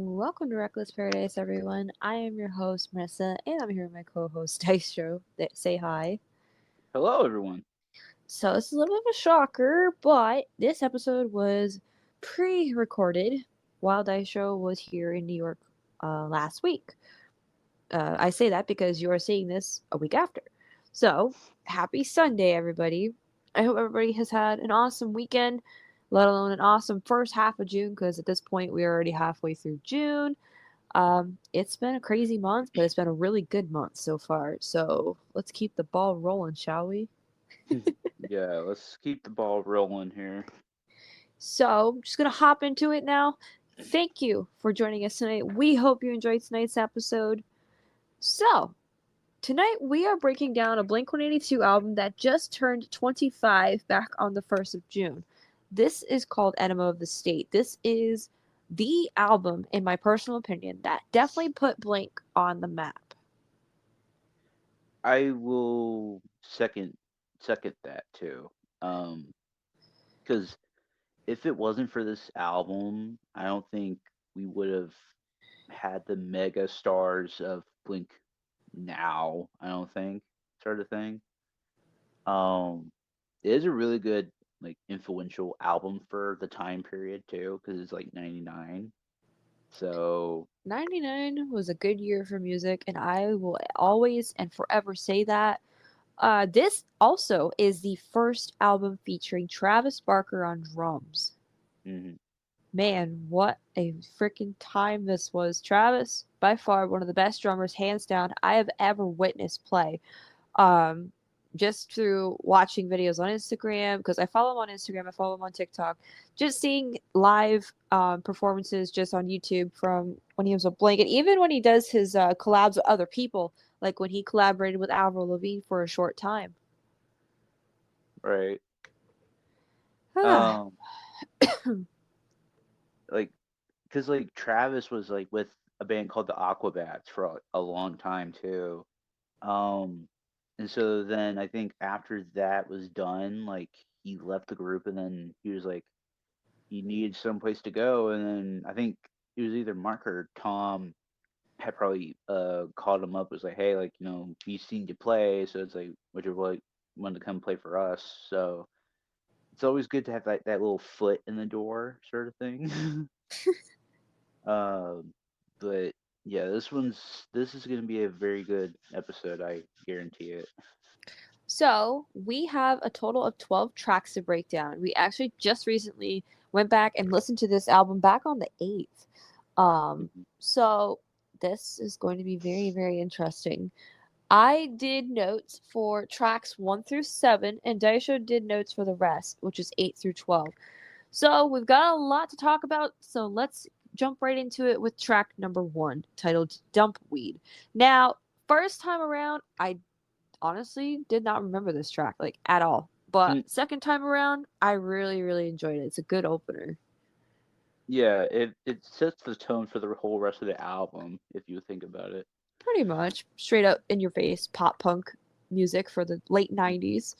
Welcome to Reckless Paradise, everyone. I am your host, Marissa, and I'm here with my co-host, Dystro. Say hi. Hello, everyone. So this is a little bit of a shocker, but this episode was pre-recorded while Dystro was here in New York last week. I say that because you are seeing this a week after. So, happy Sunday, everybody. I hope everybody has had an awesome weekend, let alone an awesome first half of June, because at this point we are already halfway through June. It's been a crazy month, but it's been a really good month so far. So let's keep the ball rolling, shall we? Yeah, let's keep the ball rolling here. So I'm just gonna hop into it now. Thank you for joining us tonight. We hope you enjoyed tonight's episode. So tonight we are breaking down a Blink 182 album that just turned 25 back on the 1st of June. This is called Enema of the State. This is the album, in my personal opinion, that definitely put Blink on the map. I will second that too. Because if it wasn't for this album, I don't think we would have had the mega stars of Blink now. I don't think, sort of thing. Um, it is a really good, like, influential album for the time period too, because it's like '99. So 99 was a good year for music, and I will always and forever say that. This also is the first album featuring Travis Barker on drums. mhm. Man, what a freaking time this was. Travis, by far one of the best drummers, hands down, I have ever witnessed play. Um, just through watching videos on Instagram, because I follow him on Instagram, I follow him on TikTok, just seeing live performances just on YouTube from when he was with Blink, and even when he does his collabs with other people, like when he collaborated with Avril Lavigne for a short time. Right. Ah, Um, like because like Travis was like with a band called the Aquabats for a long time too. Um, and so then I think after that was done, like he left the group, and then he was like he needed some place to go, and then I think it was either Mark or Tom had probably called him up, was like, hey, like, he's seen you play, so it's like, would you like want to come play for us? So it's always good to have that little foot in the door sort of thing. Um, but yeah, this is gonna be a very good episode. I guarantee it. so we have a total of 12 tracks to break down. We actually just recently went back and listened to this album back on the 8th. Mhm. So this is going to be very, very interesting. I did notes for tracks 1 through 7, and Daisho did notes for the rest, which is 8 through 12. So we've got a lot to talk about, so let's jump right into it with track number 1, titled Dump Weed. Now, first time around, I honestly did not remember this track, like, at all. But second time around, I really, really enjoyed it. It's a good opener. Yeah, it sets the tone for the whole rest of the album if you think about it. Pretty much. Straight up in your face pop punk music for the late 90s.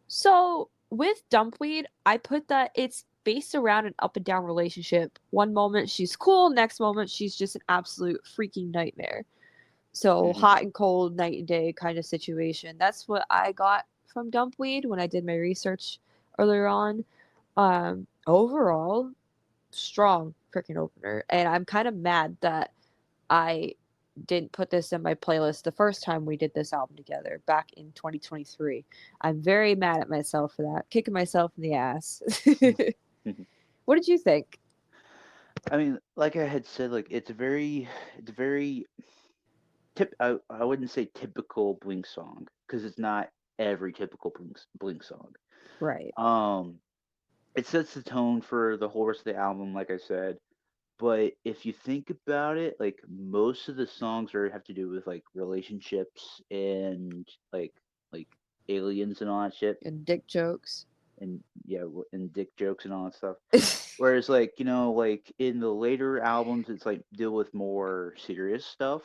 So with Dumpweed, I put that it's based around an up and down relationship. One moment she's cool, next moment she's just an absolute freaking nightmare. So Hmm. hot and cold, night and day kind of situation. That's what I got from Dumpweed when I did my research earlier on. Overall, strong freaking opener. And I'm kind of mad that I didn't put this in my playlist the first time we did this album together back in 2023. I'm very mad at myself for that, kicking myself in the ass. What did you think? I mean, like I had said, like it's very I wouldn't say typical Blink song because it's not every typical Blink song. Right. Um, it sets the tone for the whole rest of the album, like I said. But if you think about it, like most of the songs are have to do with like relationships and like aliens and all that shit, And dick jokes. and yeah, and dick jokes and all that stuff. Whereas like like in the later albums, it's like deal with more serious stuff.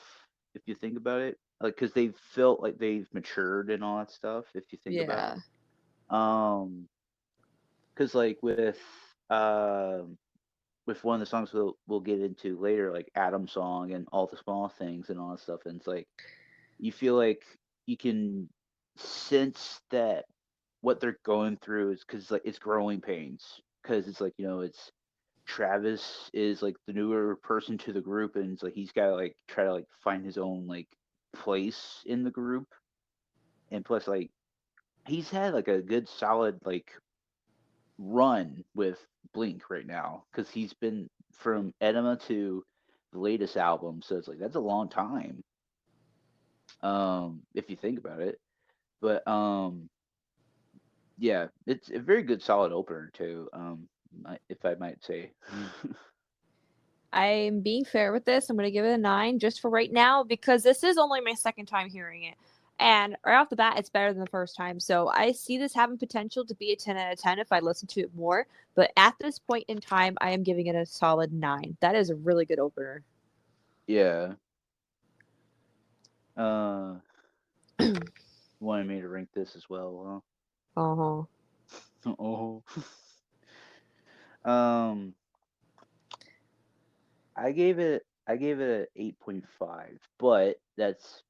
If you think about it, like because they've felt like they've matured and all that stuff. If you think about Yeah. it, 'cause like with um with one of the songs we'll get into later, like Adam's song and all the small things and all that stuff, and it's like you feel like you can sense that what they're going through is because like it's growing pains, because it's like it's Travis is like the newer person to the group, and it's like he's got to like try to like find his own like place in the group, and plus like he's had like a good solid like run with Blink right now, because he's been from Enema to the latest album, so it's like that's a long time, if you think about it. But yeah, it's a very good solid opener too, if I might say. I'm being fair with this. I'm going to give it a 9 just for right now because this is only my second time hearing it. And right off the bat, it's better than the first time. So I see this having potential to be a 10 out of 10 if I listen to it more. But at this point in time, I am giving it a solid 9. That is a really good opener. Yeah. uh Wanted me to rank this as well, Uh huh. huh? Oh. um I gave it a 8.5, but that's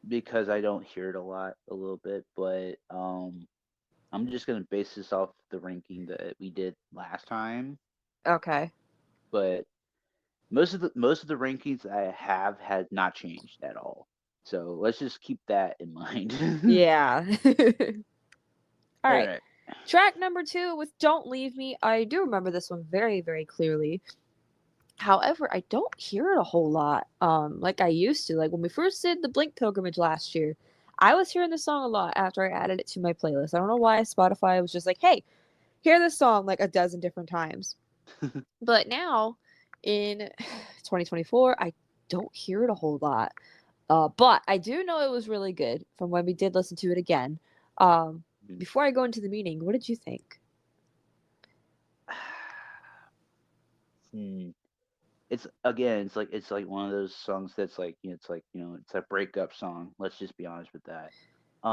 because I don't hear it a little bit, but I'm just gonna base this off the ranking that we did last time. Okay. But most of the rankings I have had not changed at all. So let's just keep that in mind. Yeah. All All right. right. Track number 2 with Don't Leave Me. I do remember this one very, very clearly. However, I don't hear it a whole lot, like I used to. Like when we first did the Blink pilgrimage last year, I was hearing the song a lot after I added it to my playlist. I don't know why Spotify was just like, "Hey, hear this song like a dozen different times." But now, in 2024, I don't hear it a whole lot. But I do know it was really good from when we did listen to it again. Um, Before I go into the meaning, what did you think? Hmm. It's again, it's like one of those songs that's like it's a breakup song. Let's just be honest with that. I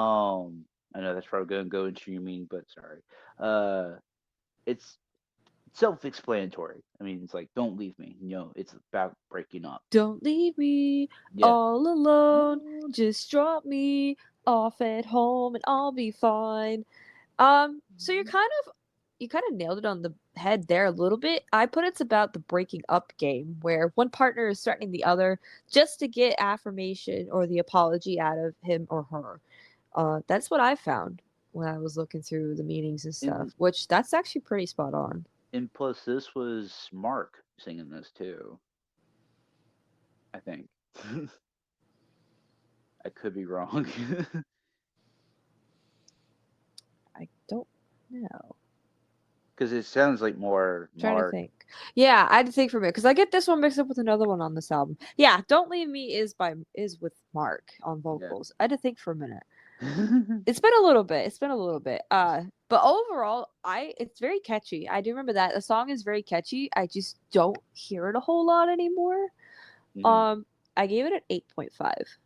know that's probably gonna go into your meaning, but sorry. It's self-explanatory. I mean, it's like don't leave me. It's about breaking up. Don't leave me Yeah. all alone. Just drop me off at home and I'll be fine. So you kind of nailed it on the head there a little bit. I put it's about the breaking up game where one partner is threatening the other just to get affirmation or the apology out of him or her. That's what I found when I was looking through the meanings and stuff, And which that's actually pretty spot on. and plus, this was Mark singing this too. I think. I could be wrong. I don't know. Because it sounds like more Trying to Mark. think. Yeah, I had to think for a minute because I get this one mixed up with another one on this album. Yeah, "Don't Leave Me" is with Mark on Yeah. vocals. I had to think for a minute. It's been a little bit. It's been a little bit. But overall, I it's very catchy. I do remember that the song is very catchy. I just don't hear it a whole lot anymore. Mhm. Um, I gave it an 8.5.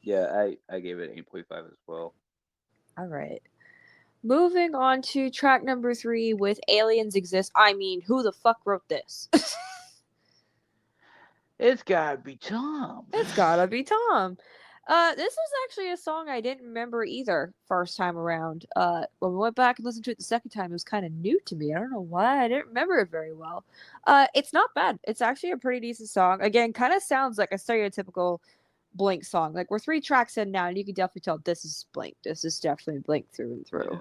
Yeah, I gave it 8.5 as well. All right. Moving on to track number 3 with "Aliens Exist." I mean, who the fuck wrote this? It's gotta be Tom. It's gotta be Tom. This was actually a song I didn't remember either first time around. When we went back and listened to it the second time, it was kind of new to me. I don't know why I didn't remember it very well. It's not bad. It's actually a pretty decent song. Again, kind of sounds like a stereotypical Blink song. Like we're 3 tracks in now, and you can definitely tell this is Blink. This is definitely Blink through and through. Yeah.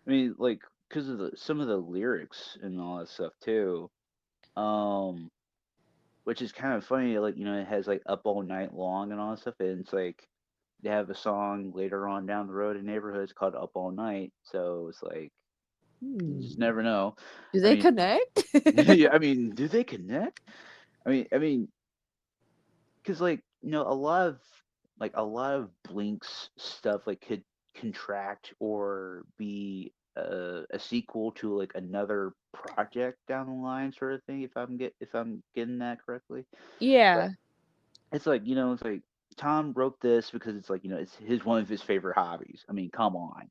I mean, like, because of some of the lyrics and all that stuff too. Um, which is kind of funny. Like, it has like "Up All Night Long" and all that stuff, and it's like they have a song later on down the road in neighborhoods called "Up All Night." So it's like you just Hmm. never know. Do I they mean, connect? yeah. I mean, do they connect? I mean, because like a lot of Blink's stuff like could contract or be a sequel to like another project down the line, sort of thing. If I'm getting that correctly, but Yeah. it's like it's like Tom wrote this because it's like it's his one of his favorite hobbies. I mean, come on.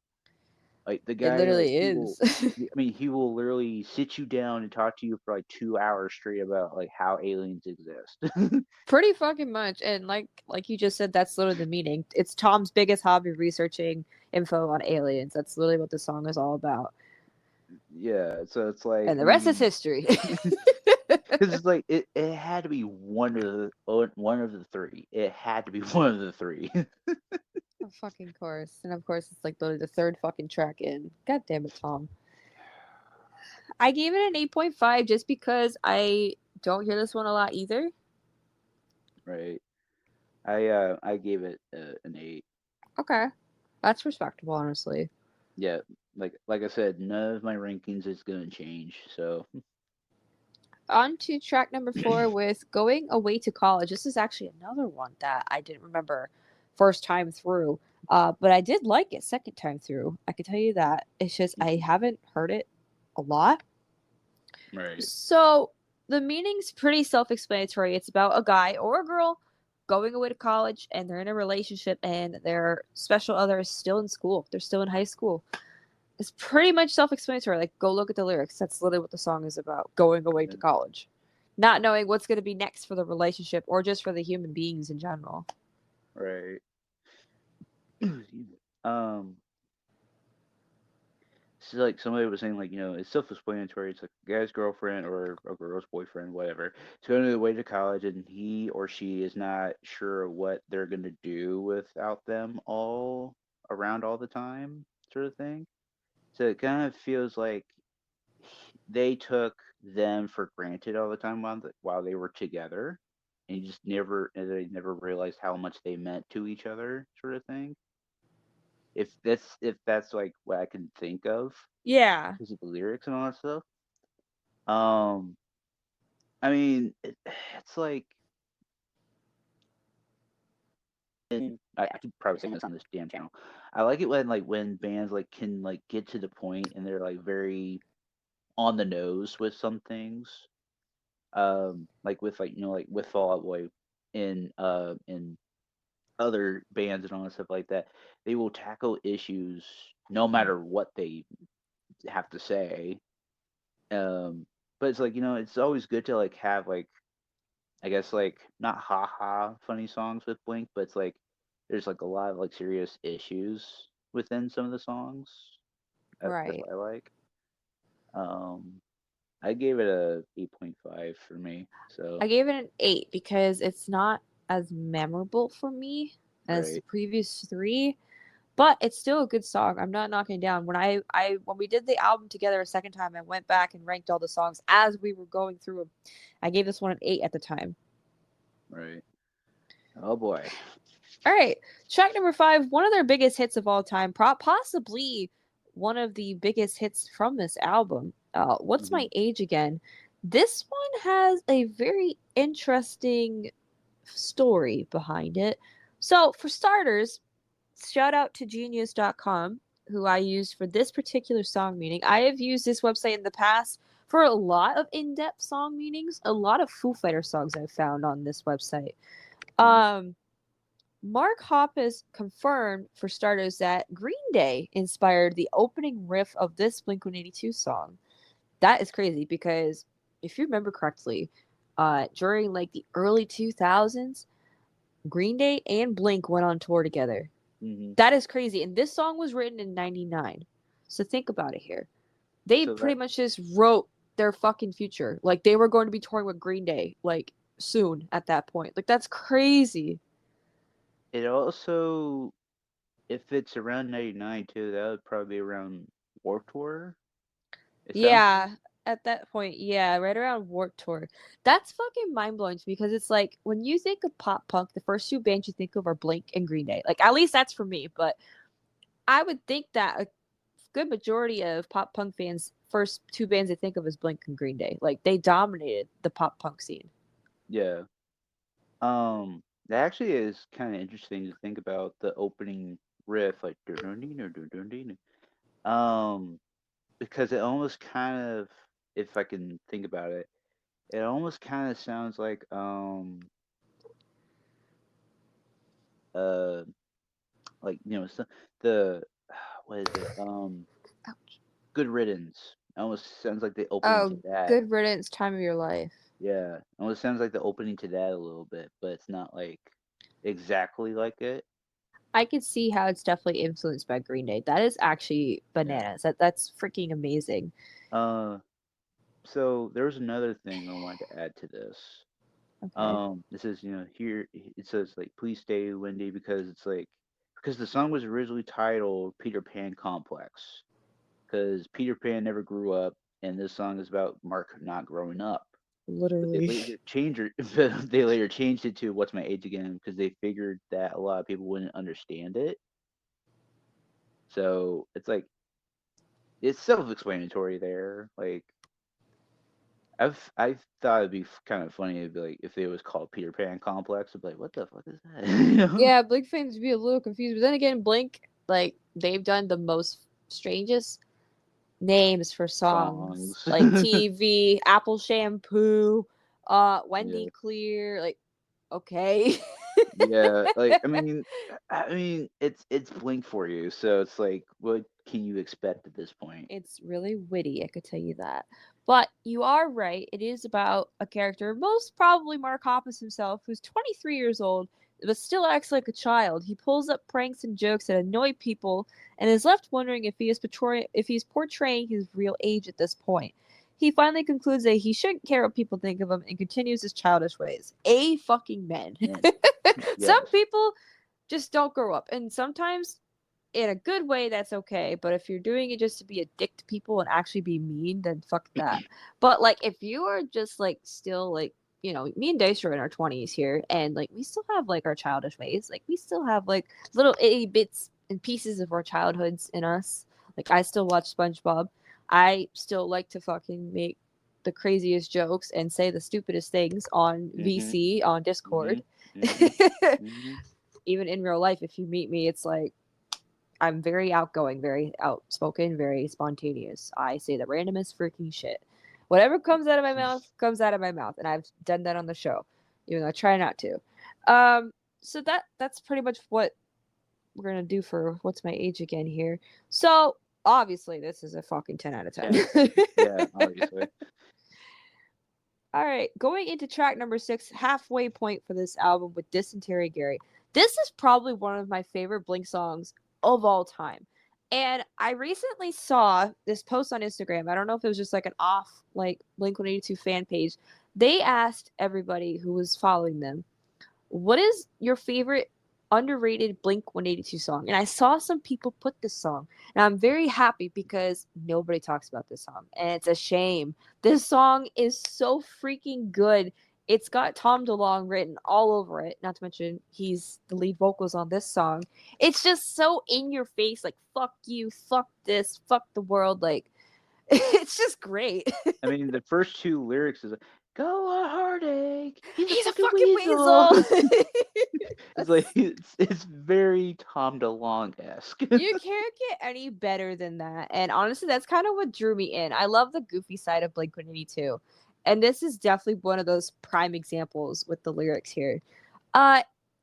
Like the It guy, like literally he will. is. I mean, he will literally sit you down and talk to you for like 2 hours straight about like how aliens exist. Pretty fucking much. And like you just said, that's literally the meaning. It's Tom's biggest hobby, researching info on aliens. That's literally what the song is all about. Yeah, so it's like, And I the rest is mean, history. because it's like it had to be one of the three. It had to be one of the three. Of fucking course. And of course it's like the third fucking track in. God damn it, Tom. I gave it an 8.5 just because I don't hear this one a lot either. Right. I gave it an 8. Okay. That's respectable, honestly. Yeah, like I said, none of my rankings is gonna change. So On to track number 4 with Going Away to College. This is actually another one that I didn't remember first time through. But I did like it second time through. I can tell you that. It's just I Mhm. haven't heard it a lot. Right. So the meaning's pretty self-explanatory. It's about a guy or a girl going away to college and they're in a relationship and their special other is still in school. They're still in high school. It's pretty much self-explanatory. Like go look at the lyrics. That's literally what the song is about. Going away Yeah. to college. Not knowing what's going to be next for the relationship or just for the human beings in general. Right. Excuse me. So like somebody was saying, like, it's self-explanatory. It's like a guy's girlfriend or a girl's boyfriend, whatever. It's going away to college, and he or she is not sure what they're gonna do without them all around all the time, sort of thing. So it kind of feels like they took them for granted all the time while they were together, and they never realized how much they meant to each other, sort of thing. If that's like what I can think of Yeah. because of the lyrics and all that stuff. Um, I mean, it's like I keep probably saying this on this damn channel. I like it when bands like can like get to the point and they're like very on the nose with some things. Like with like with Fall Out Boy in other bands and all that stuff like that, they will tackle issues no matter what they have to say. But it's like it's always good to like have like I guess like not funny songs with Blink, but it's like there's like a lot of like serious issues within some of the songs. That's Right. what I like. Um, I gave it a 8.5 for me. I So gave it an 8 because it's not as memorable for me as the right. previous 3. But it's still a good song. I'm not knocking it down. When when we did the album together a second time, I went back and ranked all the songs as we were going through them. I gave this one an 8 at the time. Right. Oh boy. All right, track number 5, one of their biggest hits of all time, possibly one of the biggest hits from this album. What's Hmm. My Age Again? This one has a very interesting story behind it. So, for starters, shout out to genius.com, who I used for this particular song meaning. I have used this website in the past for a lot of in-depth song meanings, a lot of Foo Fighter songs I've found on this website. Hmm. Um, Mark Hoppus confirmed, for starters, that Green Day inspired the opening riff of this Blink 182 song. That is crazy because if you remember correctly, during like the early 2000s, Green Day and Blink went on tour together. Hmm. That is crazy. And this song was written in 99. So think about it here. They So pretty that much just wrote their fucking future. Like they were going to be touring with Green Day like soon at that point. Like that's crazy. it also, if it's around 99 too, that would probably be around Warped Tour. It sounds like. Yeah, at that point, yeah, right around Warped Tour. That's fucking mind blowing to me because it's like when you think of pop punk, the first two bands you think of are Blink and Green Day. Like at least that's for me, but I would think that a good majority of pop punk fans first two bands they think of is Blink and Green Day. Like they dominated the pop punk scene. Yeah. That actually is kind of interesting to think about the opening riff, like um, because it almost kind of, if I can think about it, it almost kind of sounds uh like so, the what is it? Ouch. Good Riddance. Almost sounds like the opening to Oh, that. good riddance, time of your life. Yeah, almost sounds like the opening to that a little bit, but it's not like exactly like it. I could see how it's definitely influenced by Green Day. That is actually Yeah. bananas. That's freaking amazing. Uh, so there was another thing I wanted to add to this. Okay. This is here it says like please stay Wendy because the song was originally titled Peter Pan Complex because Peter Pan never grew up and this song is about Mark not growing up. But they Literally. later changed it. They later changed it to "What's My Age Again" because they figured that a lot of people wouldn't understand it. So it's like it's self-explanatory there. Like I thought it'd be kind of funny if like if it was called Peter Pan Complex. I'd be like, what the fuck is that? Yeah, Blink fans would be a little confused, but then again, Blink, like, they've done the most strangest names for songs. Songs. Like TV, Apple Shampoo, Yeah, Wendy Clear, like, okay. yeah. Like I mean, it's Blink for you. So it's like, what can you expect at this point? It's really witty, I could tell you that. But you are right. It is about a character, most probably Mark Hoppus himself, who's 23 years old, but still acts like a child. He pulls up pranks and jokes that annoy people, and is left wondering if he's portraying his real age at this point. He finally concludes that he shouldn't care what people think of him and continues his childish ways. A fucking men. Man, Some yes. people just don't grow up, and sometimes in a good way, that's okay. But if you're doing it just to be a dick to people and actually be mean, then fuck that. But like, if you are just like still like, me and Dice are in our 20s here, and like we still have like our childish ways. Like we still have like little itty bits and pieces of our childhoods in us. Like I still watch SpongeBob. I still like to fucking make the craziest jokes and say the stupidest things on Mhm. VC on Mhm. Discord. Mhm. Mhm. Even in real life, if you meet me, it's like I'm very outgoing, very outspoken, very spontaneous. I say the randomest freaking shit. Whatever comes out of my mouth comes out of my mouth, and I've done that on the show, even though I try not to. So that's pretty much what we're gonna do for what's my age again here. So obviously, this is a fucking 10 out of 10. 10 out of 10. Yeah, obviously. All right, going into track number 6, halfway point for this album with Dysentery Gary. This is probably one of my favorite Blink songs of all time. And I recently saw this post on Instagram. I don't know if it was just like an off like Blink 182 fan page. They asked everybody who was following them, what is your favorite underrated Blink 182 song? And I saw some people put this song, and I'm very happy because nobody talks about this song, and it's a shame. This song is so freaking good. It's got Tom DeLonge written all over it, not to mention he's the lead vocals on this song. It's just so in your face, like, fuck you, fuck this, fuck the world. Like, it's just great. I mean, the first two lyrics is "Go a heartache, he's a He's a fucking fucking weasel." weasel. It's like That's it's very Tom DeLonge esque. You can't get any better than that. And honestly, that's kind of what drew me in. I love the goofy side of Blink 182. And this is definitely one of those prime examples with the lyrics here. Uh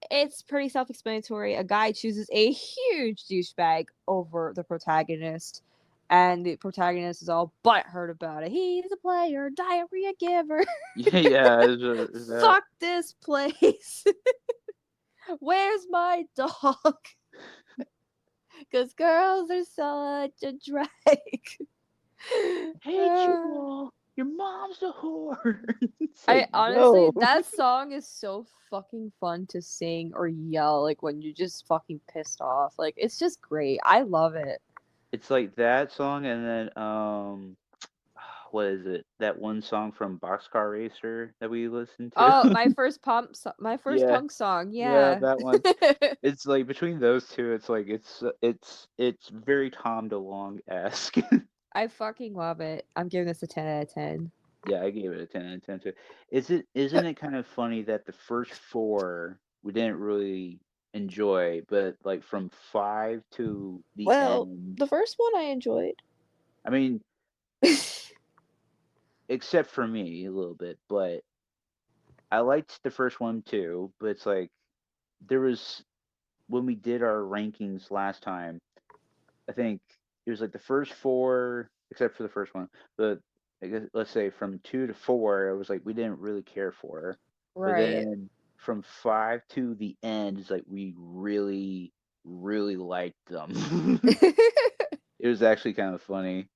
it's pretty self-explanatory. A guy chooses a huge douchebag over the protagonist, and the protagonist is all butthurt about it. He's a player, diarrhea giver. Yeah, yeah, is that Fuck this place. Where's my dog? Because girls are such a drag. hate you Uh, all. Your mom's a whore. It's I like, honestly, bro. that song is so fucking fun to sing or yell, like when you're just fucking pissed off. Like it's just great. I love it. It's like that song, and then what is it? That one song from Boxcar Racer that we listened to. Oh, my first Yeah, punk song. yeah, Yeah, that one. It's like between those two, it's like it's very Tom DeLonge esque. I fucking love it. I'm giving this a 10 out of 10. Yeah, I gave it a 10 out of 10 too. Isn't it kind of funny that the first four we didn't really enjoy, but like from five to the Well, end, the first one I enjoyed. I mean, except for me a little bit, but I liked the first one too. But it's like there was when we did our rankings last time, I think it was like the first four, except for the first one. But I guess let's say from 2 to 4, it was like we didn't really care for her. But Right. then from 5 to the end, it's like we really, really liked them. It was actually kind of funny.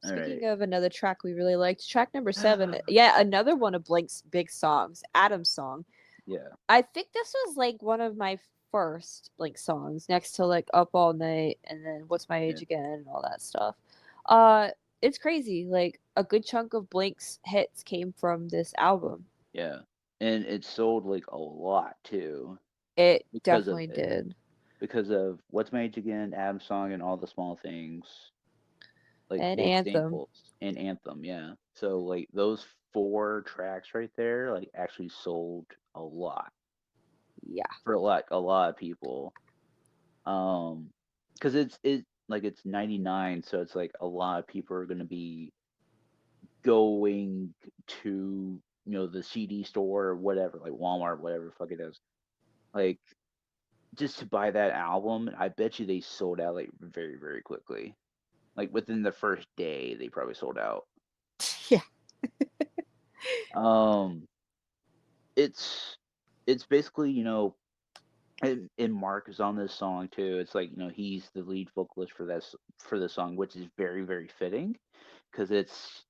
All right. Speaking of another track we really liked, track number 7, yeah, another one of Blink's big songs, Adam's song. Yeah. I think this was like one of my first Blink songs, next to like Up All Night and then What's My Yeah. Age Again and all that stuff. Uh, it's crazy. Like a good chunk of Blink's hits came from this album. Yeah. And it sold like a lot too It because of definitely it. did. Because of What's My Age Again, Adam's Song, and All the Small Things. Like And big Anthem. staples and Anthem, yeah. So like those four tracks right there, like actually sold a lot Yeah. for like a lot of people. Um, because it's 99, so it's like a lot of people are gonna be going to the CD store or whatever, like Walmart, whatever the fuck it is, like just to buy that album. I bet you they sold out like very very quickly. Like within the first day, they probably sold out. Yeah. Um, it's it's basically and Mark is on this song too. It's like he's the lead vocalist for this song, which is very very fitting because it's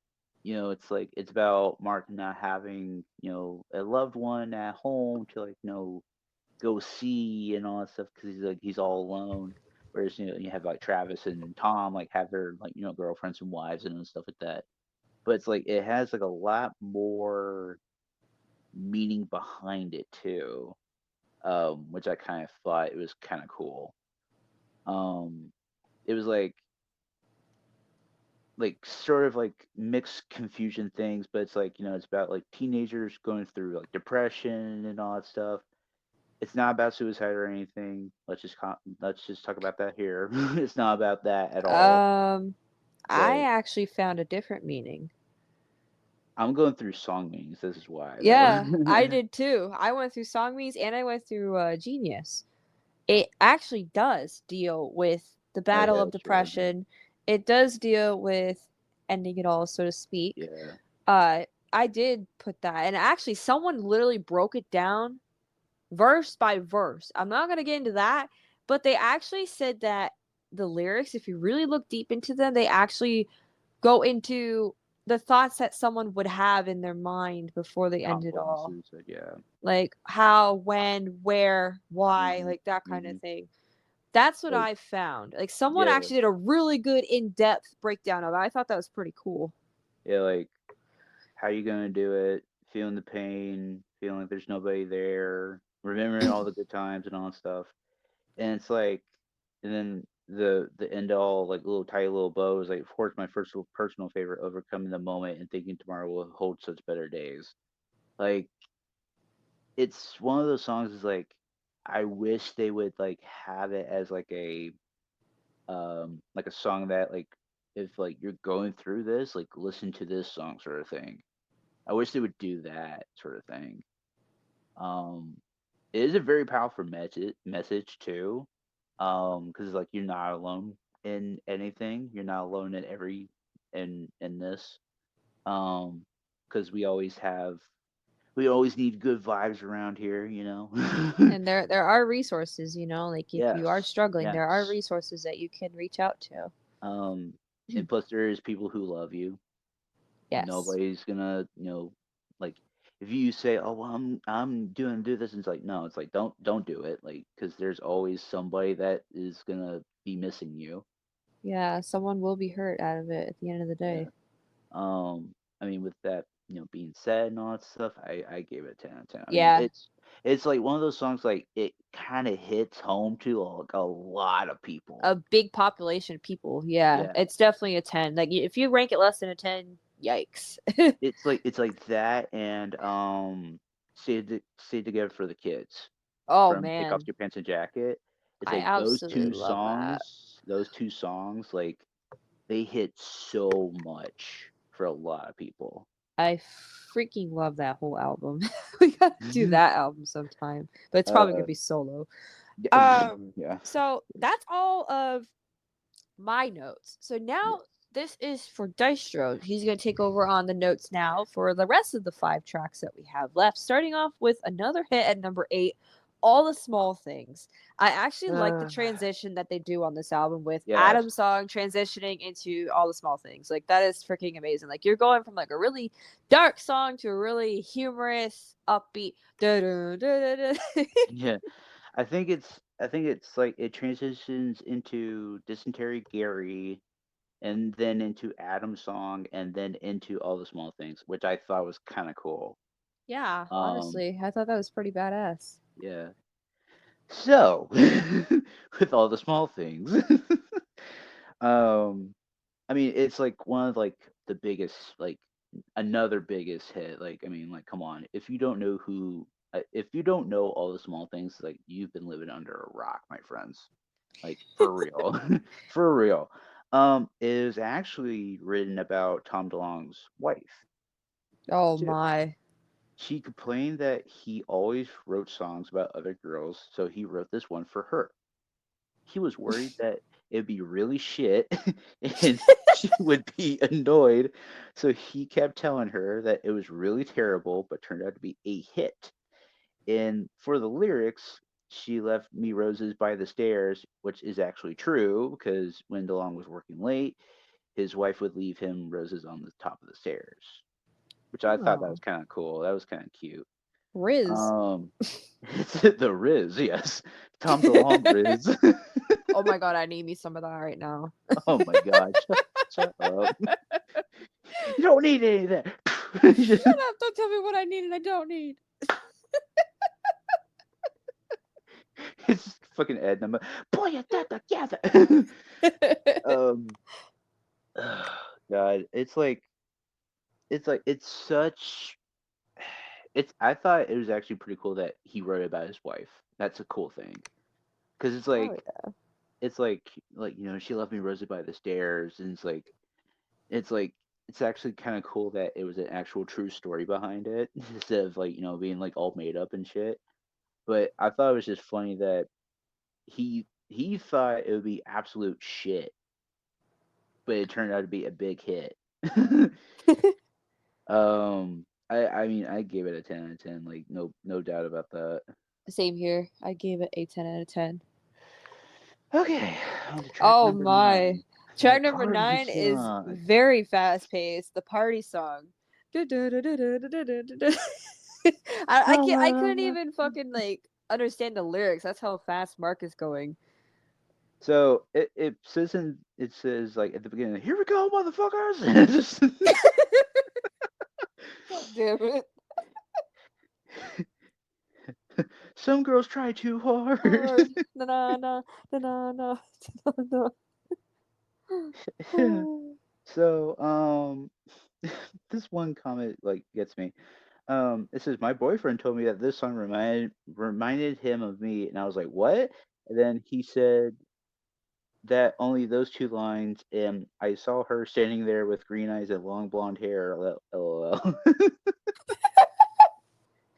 like it's about Mark not having a loved one at home to like go see and all that stuff because he's all alone. Whereas you have like Travis and Tom like have their like girlfriends and wives and stuff like that. But it's like it has like a lot more meaning behind it too, which I kind of thought it was kind of cool. Um, it was like sort of like mixed confusion things, but it's like it's about like teenagers going through like depression and all that stuff. It's not about suicide or anything. Let's just talk about that here. It's not about that at all. Um, I But actually found a different meaning. I'm going through song meanings. This is why though. Yeah, I did too. I went through Song Me's and I went through Genius. It actually does deal with the Oh battle yeah, of that's true. depression. It does deal with ending it all, so to speak. Yeah. I did put that, and actually, someone literally broke it down verse by verse. I'm not gonna get into that, but they actually said that the lyrics, if you really look deep into them, they actually go into the thoughts that someone would have in their mind before they end it Contemplating all. suicide. Yeah. Like how, when, where, why, hmm like that kind of hmm thing. That's what Like I found. Like someone yeah, actually did a really good in-depth breakdown of it. I thought that was pretty cool. yeah. Like how you gonna do it? Feeling the pain, feeling like there's nobody there, remembering all the good times and all that stuff. And it's like, and then the end all like little tight little bow is like, of course, my first personal favorite, overcoming the moment and thinking tomorrow will hold such better days. Like it's one of those songs is like, I wish they would like have it as like a song that like if like you're going through this, like listen to this song sort of thing. I wish they would do that sort of thing. Um, it is a very powerful message too. Because like you're not alone in anything. You're not alone in in this. Because we always need good vibes around here, you know. And there are resources, like if you are Yes, struggling, there are yes. resources that you can reach out to. Um, and plus there is people who love you. Yes. Nobody's gonna, like if you say, "Oh, well, I'm doing do this," and it's like, no, it's like don't do it, like because there's always somebody that is gonna be missing you. Yeah, someone will be hurt out of it at the end of the Yeah. day. I mean, with that, being said and all that stuff, I gave it a 10 out of 10. I mean, Yeah, it's like one of those songs like it kind of hits home to like a lot of people. a big population of people. Yeah, Yeah. it's definitely a 10. Like if you rank it less than a 10, yikes. It's like that and Stay Together for the Kids Oh from Take Off man, Your Pants and Jacket. It's I like absolutely love that. those two songs, like they hit so much for a lot of people. I freaking love that whole album. We gotta do that album sometime, but it's probably gonna uh, be solo. yeah, Um, yeah, so that's all of my notes. So now Yes. this is for Dystro. He's going to take over on the notes now for the rest of the 5 tracks that we have left. Starting off with another hit at number 8, All the Small Things. I actually like the Uh, transition that they do on this album with yes. Adam's song transitioning into All the Small Things. Like, that is freaking amazing. Like, you're going from like a really dark song to a really humorous, upbeat. Yeah. I think it's like it transitions into Dysentery Gary and then into Adam's song and then into All the Small Things, which I thought was kind of cool. Yeah, Um, honestly, I thought that was pretty badass. yeah. So, with all the small things, um, I mean, it's like one of like the biggest, like another biggest hit. Like, I mean, like, come on, if you don't know all the small things, like you've been living under a rock, my friends. Like for real, for real. It is actually written about Tom DeLonge's wife Oh too. my. She complained that he always wrote songs about other girls, so he wrote this one for her. He was worried that it'd be really shit and she would be annoyed, so he kept telling her that it was really terrible, but turned out to be a hit. And for the lyrics, she left me roses by the stairs, which is actually true because when DeLong was working late, his wife would leave him roses on the top of the stairs, which I thought that Oh, was kind of cool. That was kind of cute. Riz. Um, it's the Riz, yes, Tom DeLonge Riz. Oh my god, I need me some of that right now. Oh my God, shut up! You don't need any of Shut that. up! Don't tell me what I need and I don't need. It's fucking Enema. Pull your that together. um, God, it's such. It's. I thought it was actually pretty cool that he wrote about his wife. That's a cool thing because Oh yeah. it's like she left me rosy by the stairs, and it's like it's actually kind of cool that it was an actual true story behind it instead of like being like all made up and shit. But I thought it was just funny that he thought it would be absolute shit, but it turned out to be a big hit. I mean I gave it a 10 out of 10, like no doubt about that. Same here. I gave it a 10 out of 10. Okay, on to track Oh number my. 9, the Track number party 9 is song. very fast paced. The party song. I can't, I couldn't even fucking like understand the lyrics. That's how fast Mark is going. So it says like at the beginning, here we go, motherfuckers. And it just God damn it. some girls try too hard. Hard. Na na na na na na na. So this one comment like gets me. It says my boyfriend told me that this song reminded him of me, and I was like, what? And then he said that only those two lines, and I saw her standing there with green eyes and long blonde hair. LOL.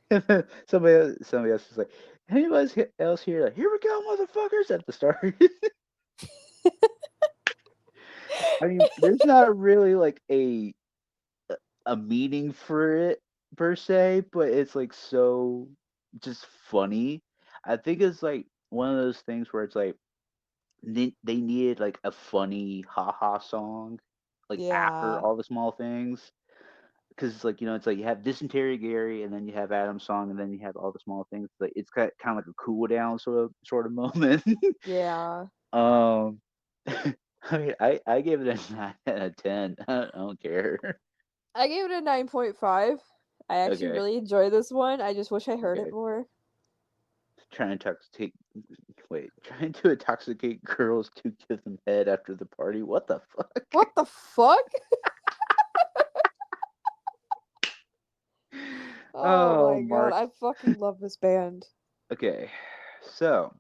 And then somebody else is like, anybody else here? Like, here we go, motherfuckers! At the start. I mean, there's not really like a meaning for it per se, but it's like so just funny. I think it's like one of those things where it's like they needed like a funny haha song like after Yeah. all the small things because it's like it's like you have Dysentery Gary and then you have Adam's song and then you have all the small things. Like it's kind of like a cool down sort of moment. Yeah. um, I mean, I gave it a 9 out of 10. I don't care. I gave it a 9.5. I actually Okay, really enjoy this one. I just wish I heard it okay. more. Trying to intoxicate. Wait, trying to intoxicate girls to give them head after the party. What the fuck? What the fuck? Oh Oh, my god, Mark. I fucking love this band. Okay, so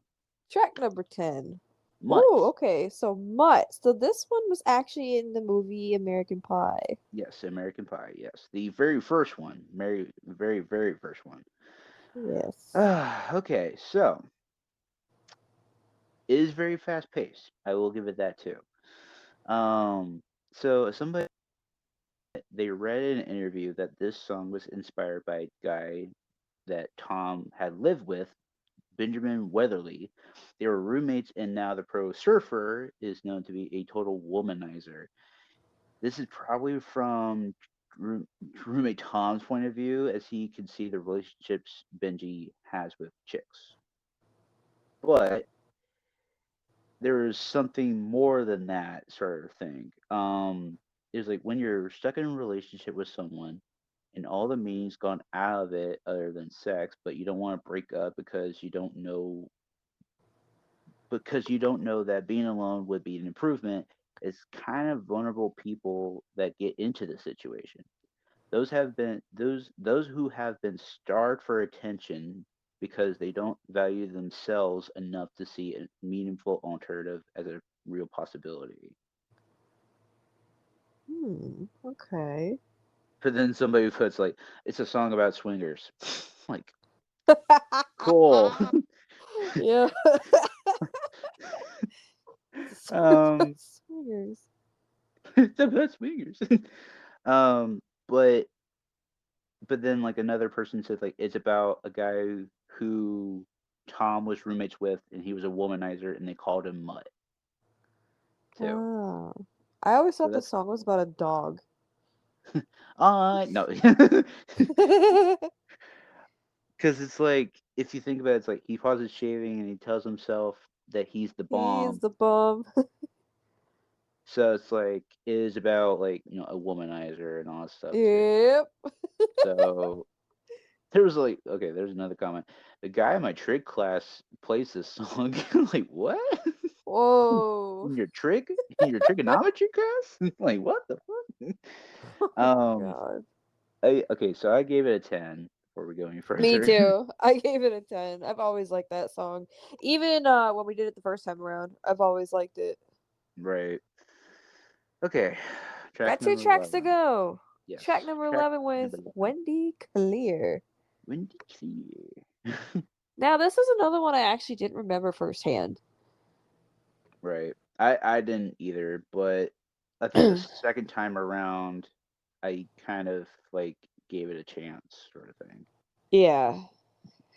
Track number 10. Ooh, Mutt. okay, so Mutt. So this one was actually in the movie American Pie. Yes, American Pie. Yes, the very first one. Very first one. Yes. Okay, so it is very fast paced. I will give it that too. Um, so somebody they read in an interview that this song was inspired by a guy that Tom had lived with, Benjamin Weatherly. They were roommates, and now the pro surfer is known to be a total womanizer. This is probably from room, roommate Tom's point of view, as he can see the relationships Benji has with chicks. But there is something more than that sort of thing. Is like when you're stuck in a relationship with someone and all the meaning's gone out of it other than sex, but you don't want to break up because you don't know that being alone would be an improvement. It's kind of vulnerable people that get into the situation. Those who have been starved for attention because they don't value themselves enough to see a meaningful alternative as a real possibility. Okay. But then somebody puts like it's a song about swingers. Like cool. Yeah. Song about um swingers. it's about swingers. um but then like another person said like it's about a guy who Tom was roommates with and he was a womanizer and they called him Mutt too. Ah. I always So thought the that's song was about a dog. no. Because it's like if you think about it, it's like he pauses shaving and he tells himself that he's the He's bomb. the bum. So it's like it is about like a womanizer and all that stuff too. Yep. So there was like okay, there's another comment. The guy in my trig class plays this song. Like what? Whoa. In your trig? In your trigonometry class? Like what the fuck? Oh Um, God. okay, so I gave it a 10 before we go any Me further. too. I gave it a 10. I've always liked that song. Even when we did it the first time around, I've always liked it. Right. Okay. Track Got two number tracks to 11. go. Yes. Track number Track 11 number with 11. Wendy Clear. Windy Clear. Now, this is another one I actually didn't remember firsthand. Right. I didn't either, but I think the second time around I kind of like gave it a chance sort of thing. Yeah.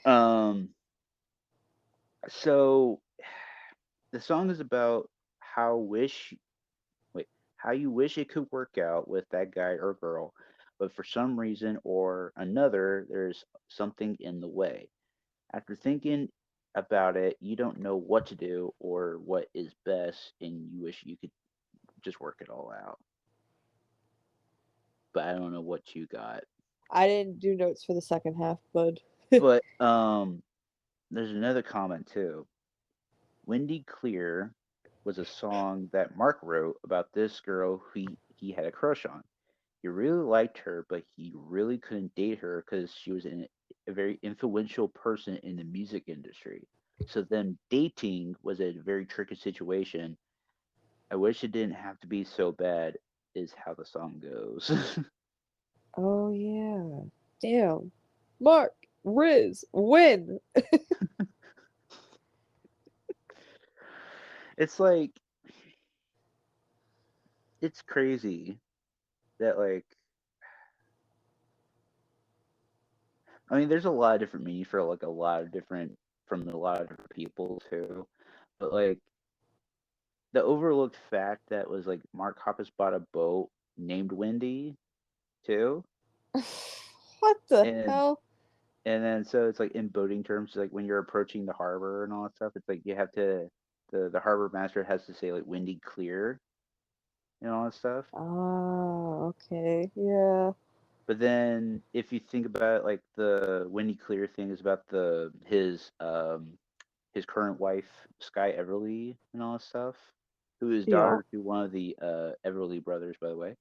Um so the song is about how wish wait, how you wish it could work out with that guy or girl, but for some reason or another there's something in the way. After thinking about it, you don't know what to do or what is best and you wish you could just work it all out. But I don't know what you got. I didn't do notes for the second half, bud. But there's another comment too. Windy Clear was a song that Mark wrote about this girl who he had a crush on. He really liked her, but he really couldn't date her because she was a very influential person in the music industry. So then dating was a very tricky situation. I wish it didn't have to be so bad, is how the song goes. Oh, yeah. Damn. Mark, Riz, win. It's like, it's crazy that, like, I mean, there's a lot of different meanings for, like, a lot of different, from a lot of different people, too. But, like, the overlooked fact that was, like, Mark Hoppus bought a boat named Windy, too. What the And hell? then so it's like in boating terms, like when you're approaching the harbor and all that stuff, it's like you have to the harbor master has to say like windy clear and all that stuff. Oh, okay. Yeah. But then if you think about it, like the windy clear thing is about the his current wife Sky Everly and all that stuff, who is Yeah. daughter to one of the Everly brothers, by the way.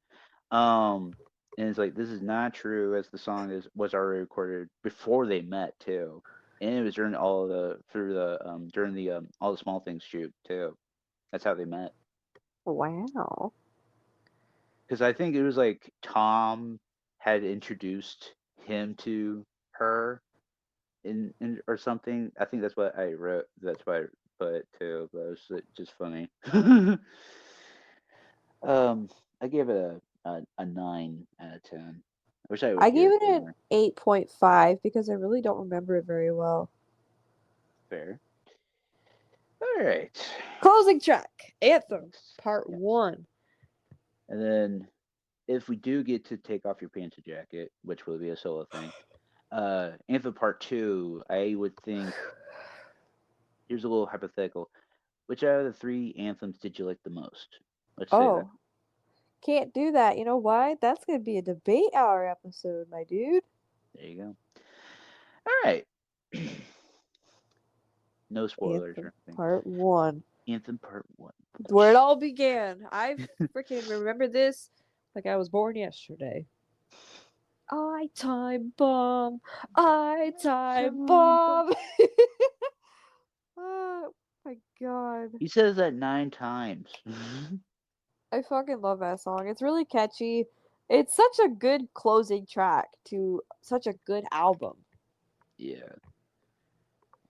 Um, and it's like this is not true, as the song is was already recorded before they met too, and it was during all the through the during the all the small things shoot too. That's how they met. Wow. Because I think it was like Tom had introduced him to her in or something. I think that's what I wrote. That's why I put it too. But it was just funny. Um, I gave it a 9 out of 10. I wish I would I give gave it it an more. 8.5 because I really don't remember it very well. Fair. All right. Closing track, Anthem, Yes. Part Yes. 1. And then if we do get to take off your pants and jacket, which will be a solo thing, Anthem Part 2, I would think. Here's a little hypothetical. Which out of the three anthems did you like the most? Let's say that. Oh, can't do that. You know why? That's going to be a debate hour episode, my dude. There you go. All right. No spoilers or Anthem, anything. Part 1. Anthem Part 1. Where it all began. I freaking remember this like I was born yesterday. I time bomb. I time bomb. Oh my god. He says that 9 times. I fucking love that song. It's really catchy. It's such a good closing track to such a good album. Yeah.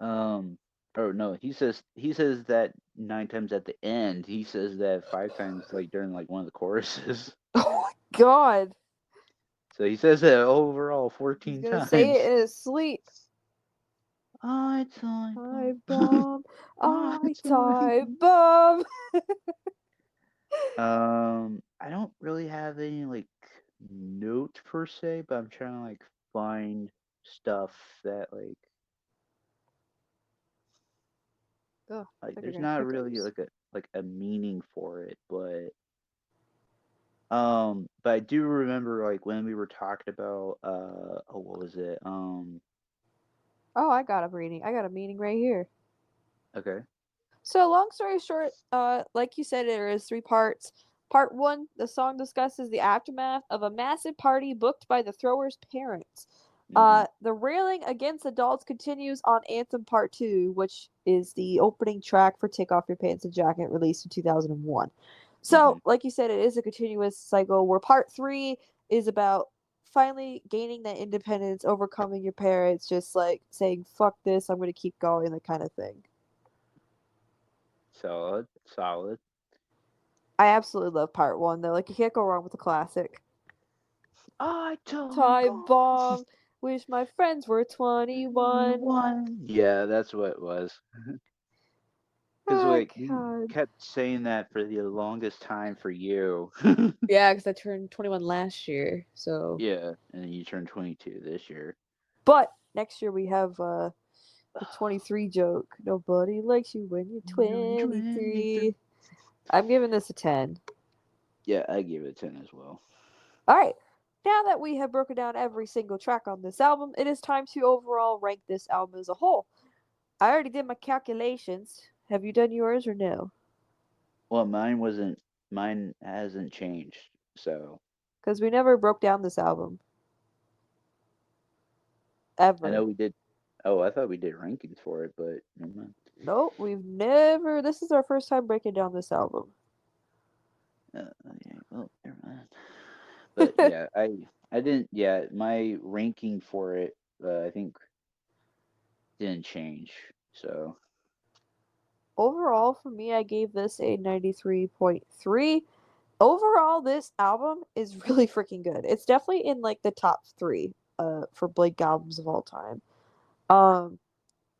Um. Or no, he says that 9 times at the end. He says that 5 times like during like one of the choruses. Oh my god. So he says it overall He's 14 gonna say it times. in his sleep. I time Time bomb. bomb. I I time time bomb. bomb. I don't really have any like notes per se, but I'm trying to like find stuff that Ugh, like like I there's got not really hiccups. like a meaning for it, but I do remember like when we were talking about oh what was it? Oh, I got a reading. I got a meaning right here. Okay. So, long story short, like you said, there is three parts. Part one, the song discusses the aftermath of a massive party booked by the throwers' parents. Mhm. The railing against adults continues on Anthem Part 2, which is the opening track for Take Off Your Pants and Jacket, released in 2001. So, Mhm. like you said, it is a continuous cycle where Part 3 is about finally gaining that independence, overcoming your parents, just like saying, fuck this, I'm going to keep going, that kind of thing. Solid. Solid. I absolutely love part one though. Like you can't go wrong with the classic. I time Time bomb. bomb. Wish my friends were 21. 21. Yeah, that's what it was. Because Oh like we god. kept saying that for the longest time for you. Yeah, because I turned 21 last year. So, Yeah, and then you turned 22 this year. but next year we have the 23 joke. Nobody likes you when you're You're 23. 23. I'm giving this a 10. Yeah, I give it a 10 as well. All right. Now that we have broken down every single track on this album, it is time to overall rank this album as a whole. I already did my calculations. Have you done yours or no? Well, mine hasn't changed. So Because we never broke down this album I ever. know we did. Oh, I thought we did rankings for it, but never mind. Nope, we've never. This is our first time breaking down this album. Okay, well, never mind. But yeah, I didn't. Yeah, my ranking for it, I think didn't change. So Overall, for me, I gave this a 93.3. Overall, this album is really freaking good. It's definitely in like the top three for Blake albums of all time. Um,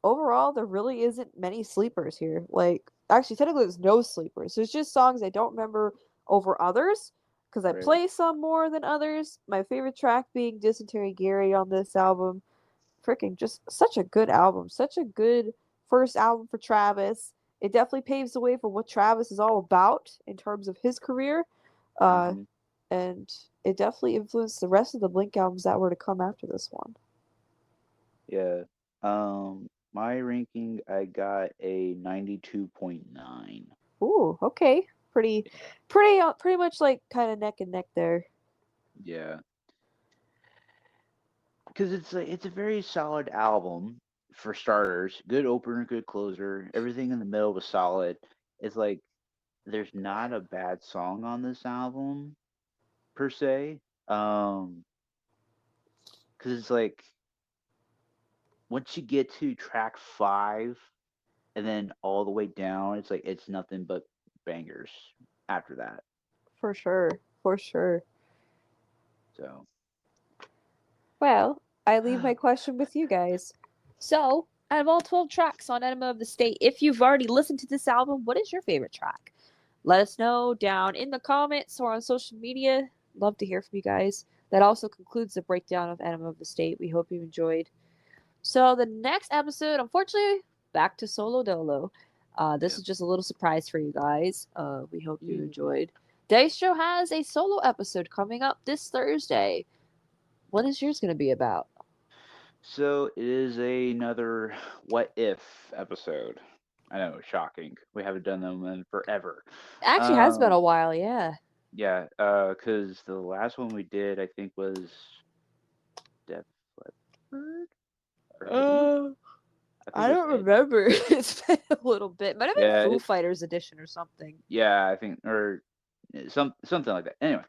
Overall, there really isn't many sleepers here. Like, actually, technically, there's no sleepers. There's just songs I don't remember over others because I right. play some more than others. My favorite track being Dysentery Gary on this album. Freaking just such a good album. Such a good first album for Travis. It definitely paves the way for what Travis is all about in terms of his career. Uh, Hmm. and it definitely influenced the rest of the Blink albums that were to come after this one. Yeah. My ranking, I got a 92.9. Ooh, okay. Pretty much like kind of neck and neck there. Yeah, because it's a very solid album for starters. Good opener, good closer. Everything in the middle was solid. It's like there's not a bad song on this album per se. Because it's like once you get to track 5 and then all the way down, it's like it's nothing but bangers after that. For sure. For sure. So, Well, I leave my question with you guys. So, out of all 12 tracks on Enema of the State, if you've already listened to this album, what is your favorite track? Let us know down in the comments or on social media. Love to hear from you guys. That also concludes the breakdown of Enema of the State. We hope you enjoyed. So, the next episode, unfortunately, back to Solo Dolo. This yep. is just a little surprise for you guys. We hope you Yeah. enjoyed. Dystro has a solo episode coming up this Thursday. What is yours going to be about? So it is another what if episode. I know, shocking. We haven't done them in forever. Actually, has been Um, a while, yeah. yeah, because the last one we did, I think, was Def Leppard or Enema. Uh, I think I it was don't remember. It's been a little bit. Might have been yeah, Foo Fighters edition or something. yeah, I think or something like that. Anyway,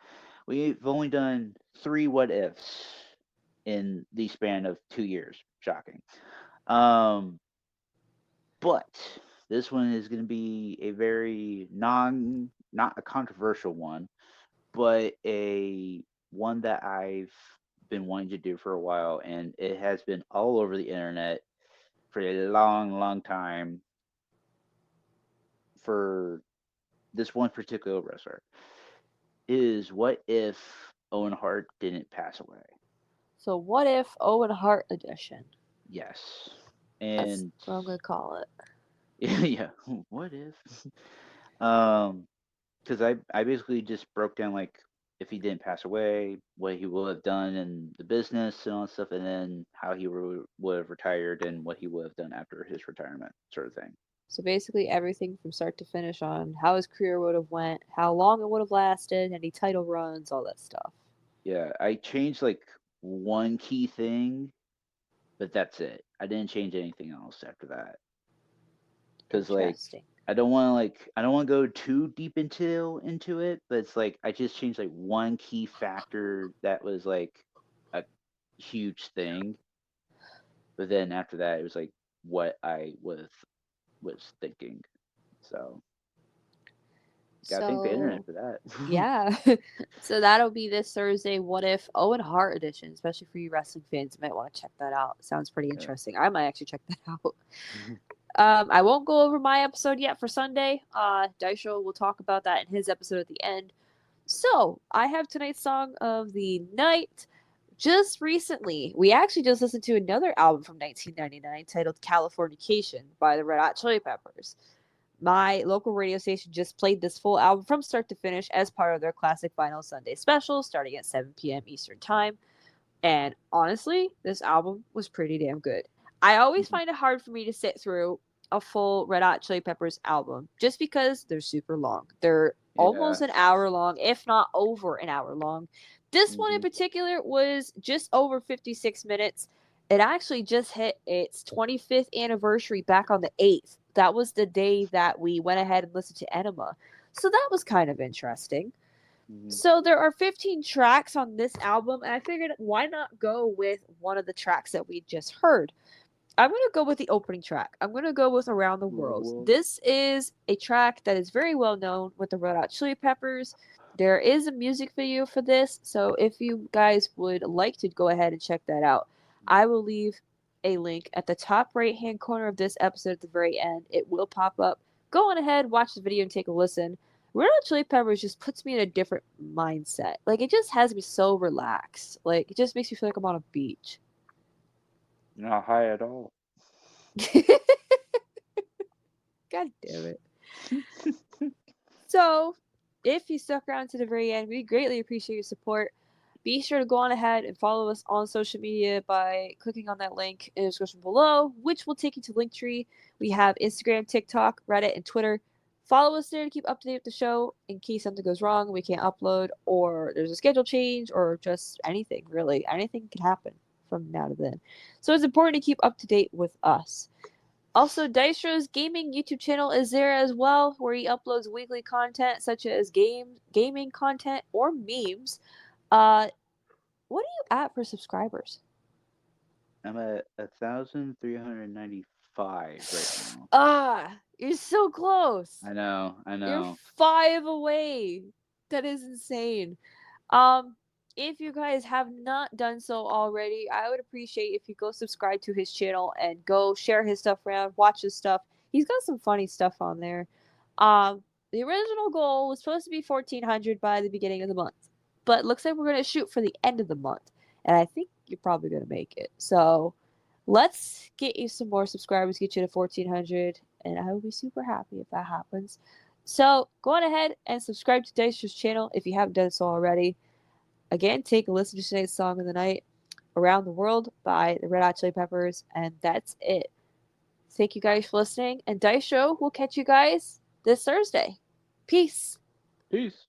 we've only done three what ifs in the span of 2 years. Shocking. Um, but this one is going to be a very not a controversial one, but a one that I've been wanting to do for a while, and it has been all over the internet for a long time for this one particular wrestler. Is what if Owen Hart didn't pass away? So, what if Owen Hart edition? Yes, That's and what I'm going to call it. yeah, what if? Um, because I basically just broke down like if he didn't pass away, what he would have done in the business and all that stuff, and then how he would have retired and what he would have done after his retirement, sort of thing. So, basically, everything from start to finish on how his career would have went, how long it would have lasted, any title runs, all that stuff. Yeah, I changed like one key thing, but that's it. I didn't change anything else after that because Interesting. I don't want to go too deep into it, but it's like I just changed like one key factor that was like a huge thing. But then after that, it was like what I was thinking. So gotta thank the internet So, for that. yeah. So that'll be this Thursday. What if Owen Hart edition, especially for you wrestling fans, you might want to check that out. Sounds pretty Yeah. interesting. I might actually check that out. I won't go over my episode yet for Sunday. Daisho will talk about that in his episode at the end. So I have tonight's song of the night. Just recently, we actually just listened to another album from 1999 titled Californication by the Red Hot Chili Peppers. My local radio station just played this full album from start to finish as part of their classic vinyl Sunday special starting at 7 p.m. Eastern Time. And honestly, this album was pretty damn good. I always find it hard for me to sit through a full Red Hot Chili Peppers album just because they're super long. They're Yeah. almost an hour long, if not over an hour long. This one in Hmm. particular was just over 56 minutes. It actually just hit its 25th anniversary back on the 8th. That was the day that we went ahead and listened to Enema. So that was kind of interesting. Hmm. So there are 15 tracks on this album, and I figured why not go with one of the tracks that we just heard. I'm going to go with the opening track. I'm going to go with Around the World. Well, This is a track that is very well known with the Red Hot Chili Peppers. There is a music video for this, so if you guys would like to go ahead and check that out, I will leave a link at the top right hand corner of this episode at the very end. It will pop up. Go on ahead, watch the video, and take a listen. Red Hot Chili Peppers just puts me in a different mindset. Like, it just has me so relaxed. Like, it just makes me feel like I'm on a beach. not high at all. God damn it. So, if you stuck around to the very end, we greatly appreciate your support. Be sure to go on ahead and follow us on social media by clicking on that link in the description below, which will take you to Linktree. We have Instagram, TikTok, Reddit, and Twitter. Follow us there to keep up to date with the show in case something goes wrong, we can't upload, or there's a schedule change, or just anything, really. Anything could happen from now to then. So it's important to keep up to date with us. Also, Dystro's gaming YouTube channel is there as well, where he uploads weekly content such as gaming content, or memes. Uh, what are you at for subscribers? I'm at 1,395 right now. You're so close. I know. You're 5 away. That is insane. Um, if you guys have not done so already, I would appreciate if you go subscribe to his channel and go share his stuff around, watch his stuff. He's got some funny stuff on there. The original goal was supposed to be 1,400 by the beginning of the month, but looks like we're gonna shoot for the end of the month, and I think you're probably gonna make it. So let's get you some more subscribers, get you to 1,400, and I will be super happy if that happens. So go on ahead and subscribe to Dystro's channel if you haven't done so already. Again, take a listen to today's song of the night, Around the World by the Red Hot Chili Peppers, and that's it. Thank you guys for listening, and Dystro will catch you guys this Thursday. Peace. Peace.